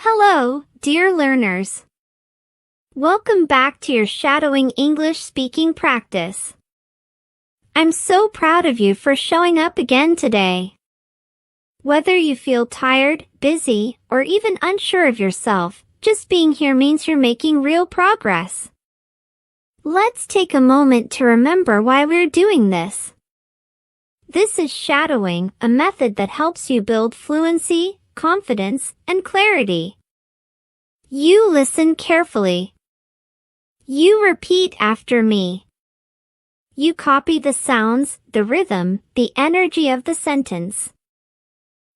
Hello, dear learners. Welcome back to your shadowing English speaking practice. I'm so proud of you for showing up again today. Whether you feel tired, busy, or even unsure of yourself, just being here means you're making real progress. Let's take a moment to remember why we're doing this. This is shadowing, a method that helps you build fluency, confidence, and clarity. You listen carefully. You repeat after me. You copy the sounds, the rhythm, the energy of the sentence.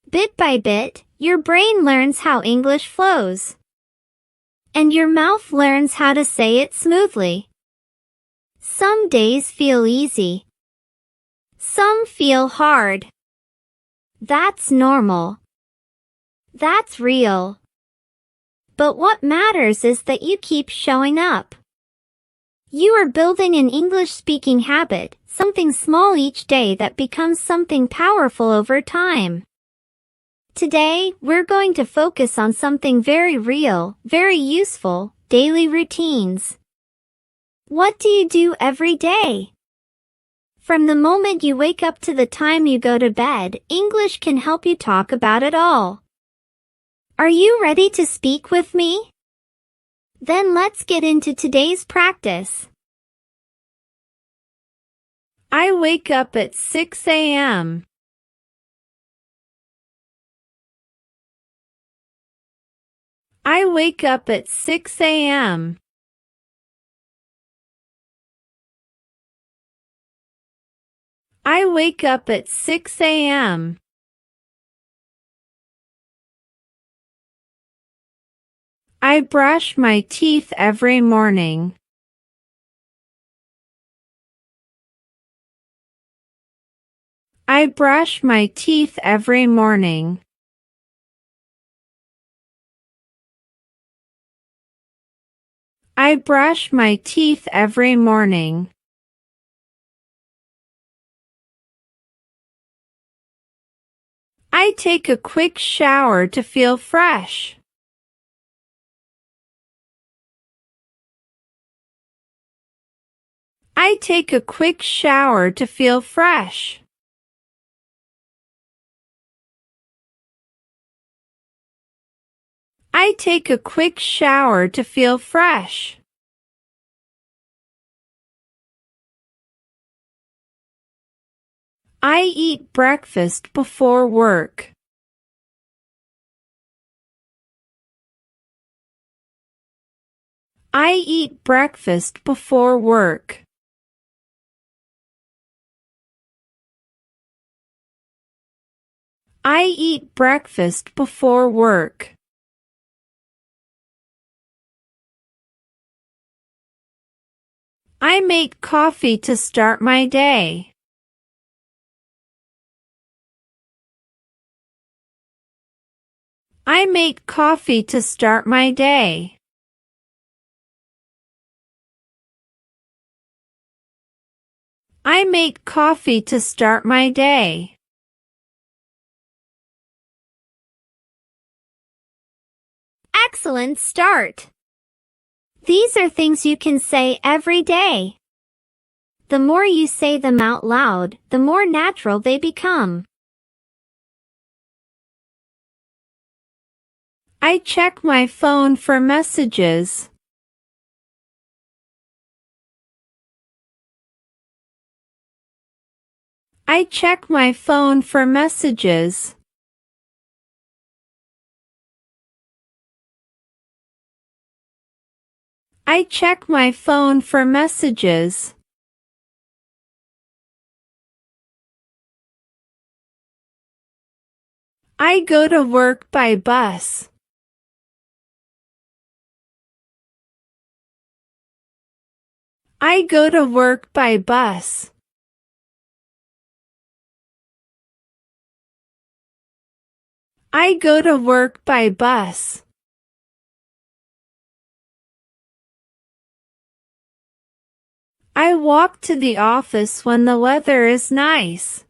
Bit by bit, your brain learns how English flows. And your mouth learns how to say it smoothly. Some days feel easy. Some feel hard. That's normal. That's real. But what matters is that you keep showing up. You are building an English-speaking habit, something small each day that becomes something powerful over time. Today, we're going to focus on something very real, very useful, daily routines. What do you do every day? From the moment you wake up to the time you go to bed, English can help you talk about it all. Are you ready to speak with me? Then let's get into today's practice. I wake up at 6 a.m. I wake up at 6 a.m. I wake up at 6 a.m. I brush my teeth every morning. I brush my teeth every morning. I brush my teeth every morning. I take a quick shower to feel fresh. I take a quick shower to feel fresh. I take a quick shower to feel fresh. I eat breakfast before work. I eat breakfast before work. I eat breakfast before work. I make coffee to start my day. I make coffee to start my day. I make coffee to start my day. Excellent start! These are things you can say every day. The more you say them out loud, the more natural they become. I check my phone for messages. I check my phone for messages. I check my phone for messages. I go to work by bus. I go to work by bus. I go to work by bus. I walk to the office when the weather is nice.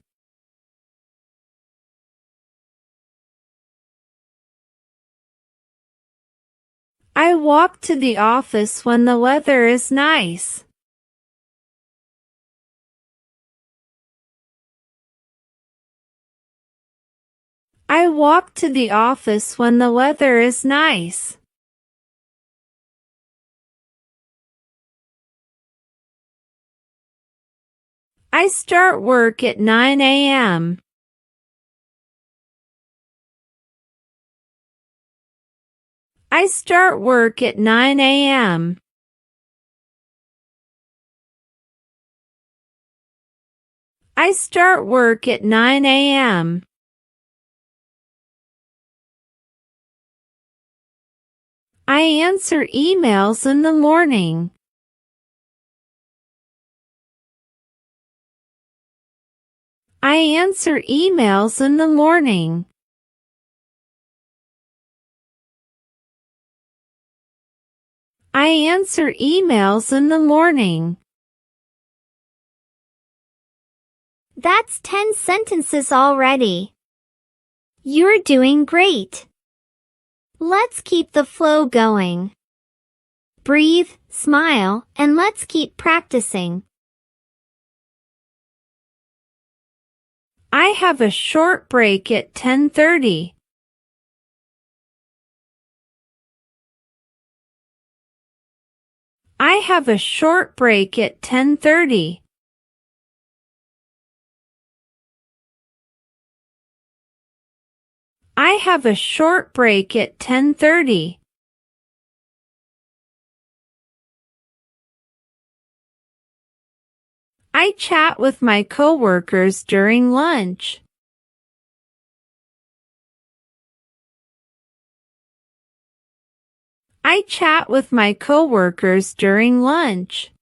I walk to the office when the weather is nice. I walk to the office when the weather is nice. I start work at 9 a.m. I start work at 9 a.m. I start work at 9 a.m. I answer emails in the morning. I answer emails in the morning. I answer emails in the morning. That's 10 sentences already. You're doing great. Let's keep the flow going. Breathe, smile, and let's keep practicing. I have a short break at 10:30. I have a short break at 10:30. I have a short break at 10:30. I chat with my coworkers during lunch. I chat with my coworkers during lunch.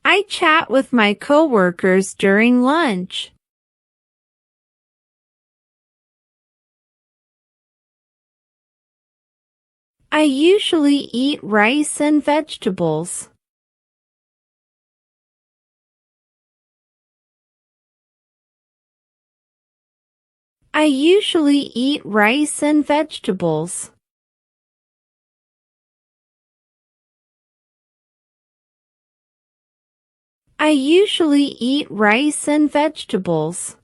I chat with my coworkers during lunch. I usually eat rice and vegetables. I usually eat rice and vegetables. I usually eat rice and vegetables.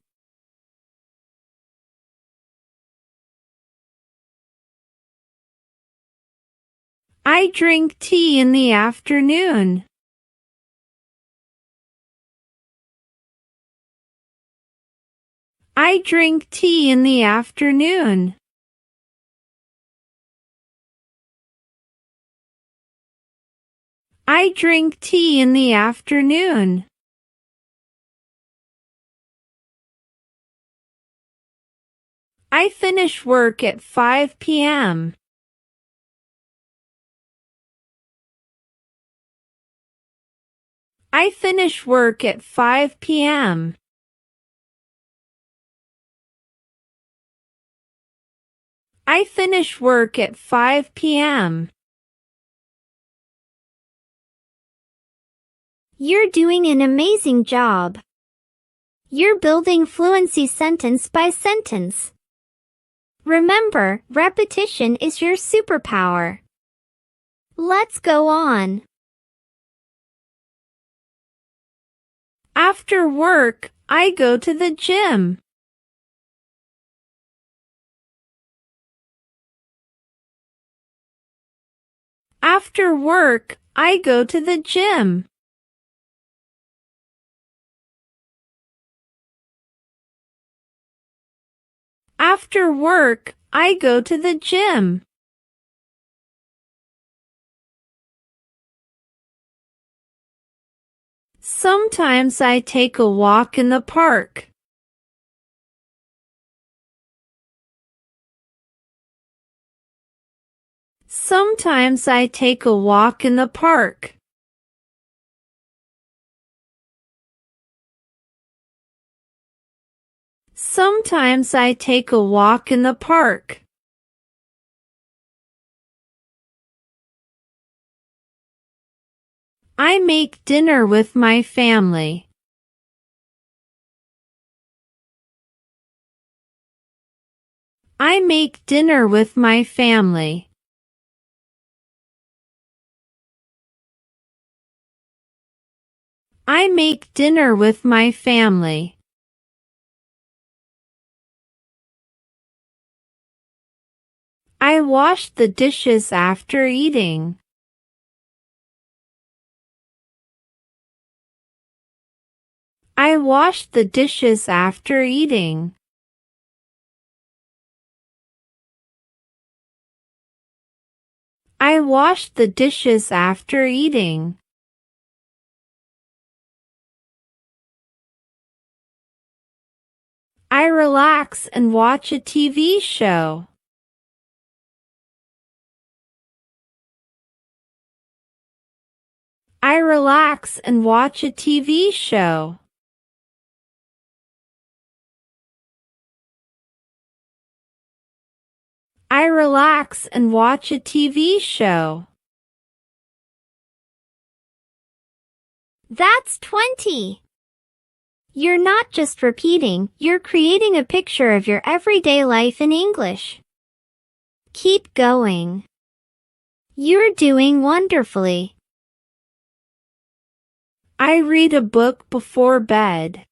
I drink tea in the afternoon. I drink tea in the afternoon. I drink tea in the afternoon. I finish work at 5 p.m. I finish work at 5 p.m. I finish work at 5 p.m. You're doing an amazing job. You're building fluency sentence by sentence. Remember, repetition is your superpower. Let's go on. After work, I go to the gym. After work, I go to the gym. After work, I go to the gym. Sometimes I take a walk in the park. Sometimes I take a walk in the park. Sometimes I take a walk in the park. I make dinner with my family. I make dinner with my family. I make dinner with my family. I wash the dishes after eating. I wash the dishes after eating. I wash the dishes after eating. I relax and watch a TV show. I relax and watch a TV show. I relax and watch a TV show. That's 20. You're not just repeating, you're creating a picture of your everyday life in English. Keep going. You're doing wonderfully. I read a book before bed.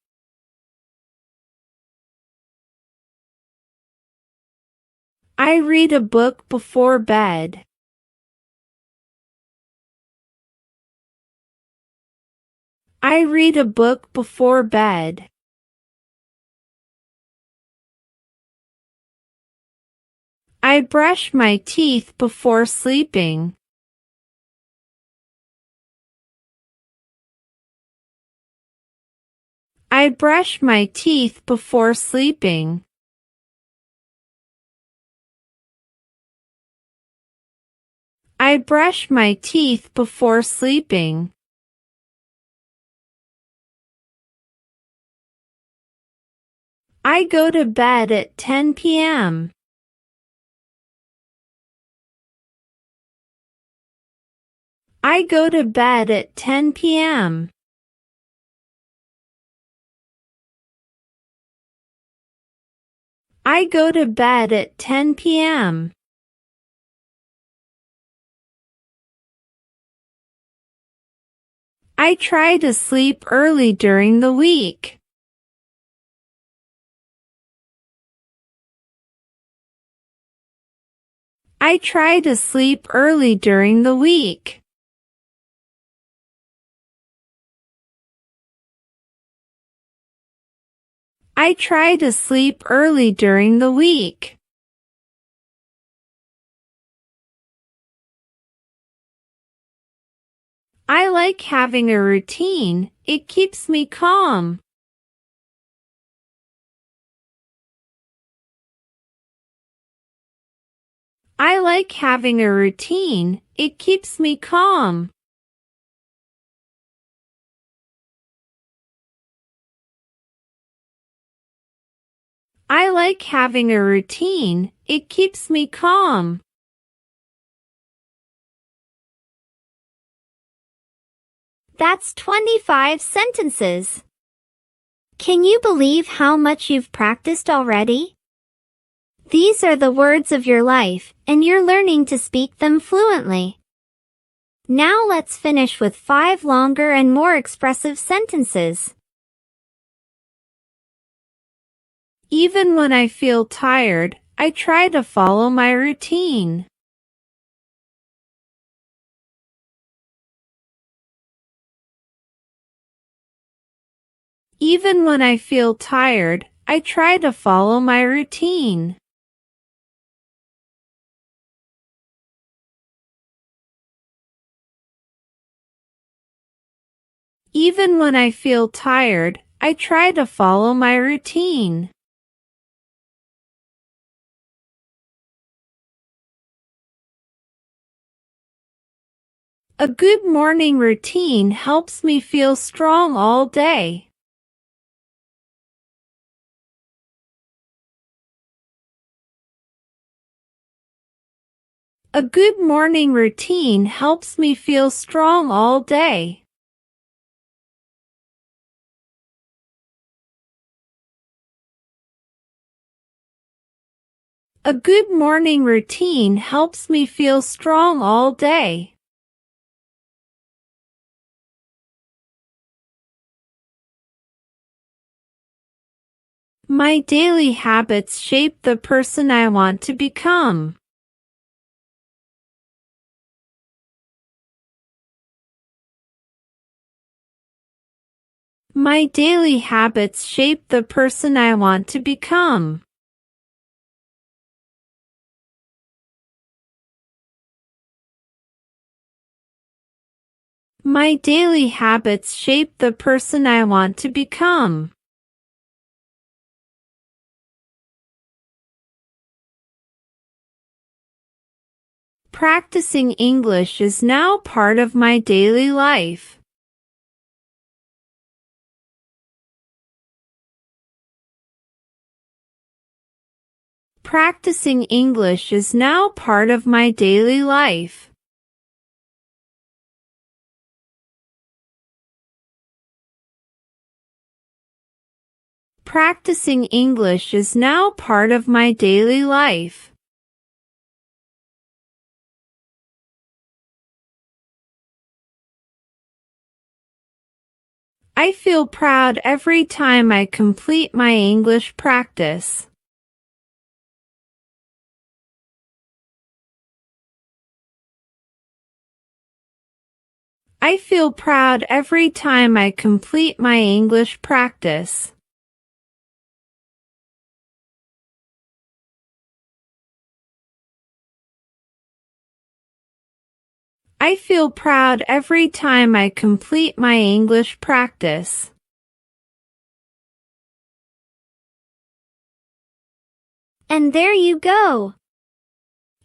I read a book before bed. I read a book before bed. I brush my teeth before sleeping. I brush my teeth before sleeping. I brush my teeth before sleeping. I go to bed at 10 p.m. I go to bed at 10 p.m. I go to bed at 10 p.m. I try to sleep early during the week. I try to sleep early during the week. I try to sleep early during the week. I like having a routine. It keeps me calm. I like having a routine. It keeps me calm. I like having a routine. It keeps me calm. That's 25 sentences. Can you believe how much you've practiced already? These are the words of your life, and you're learning to speak them fluently. Now let's finish with 5 longer and more expressive sentences. Even when I feel tired, I try to follow my routine. Even when I feel tired, I try to follow my routine. Even when I feel tired, I try to follow my routine. A good morning routine helps me feel strong all day. A good morning routine helps me feel strong all day. A good morning routine helps me feel strong all day. My daily habits shape the person I want to become. My daily habits shape the person I want to become. My daily habits shape the person I want to become. Practicing English is now part of my daily life. Practicing English is now part of my daily life. Practicing English is now part of my daily life. I feel proud every time I complete my English practice. I feel proud every time I complete my English practice. I feel proud every time I complete my English practice. And there you go.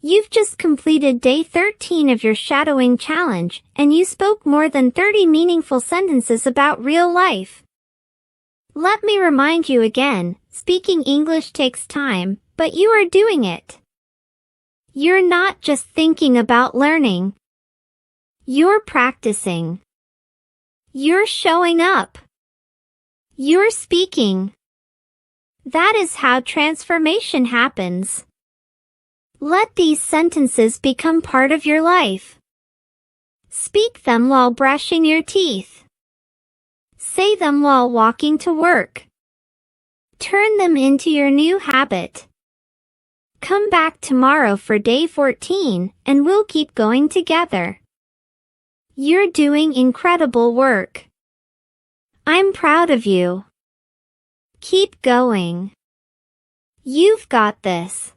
You've just completed day 13 of your shadowing challenge, and you spoke more than 30 meaningful sentences about real life. Let me remind you again, speaking English takes time, but you are doing it. You're not just thinking about learning. You're practicing. You're showing up. You're speaking. That is how transformation happens. Let these sentences become part of your life. Speak them while brushing your teeth. Say them while walking to work. Turn them into your new habit. Come back tomorrow for day 14, and we'll keep going together. You're doing incredible work. I'm proud of you. Keep going. You've got this.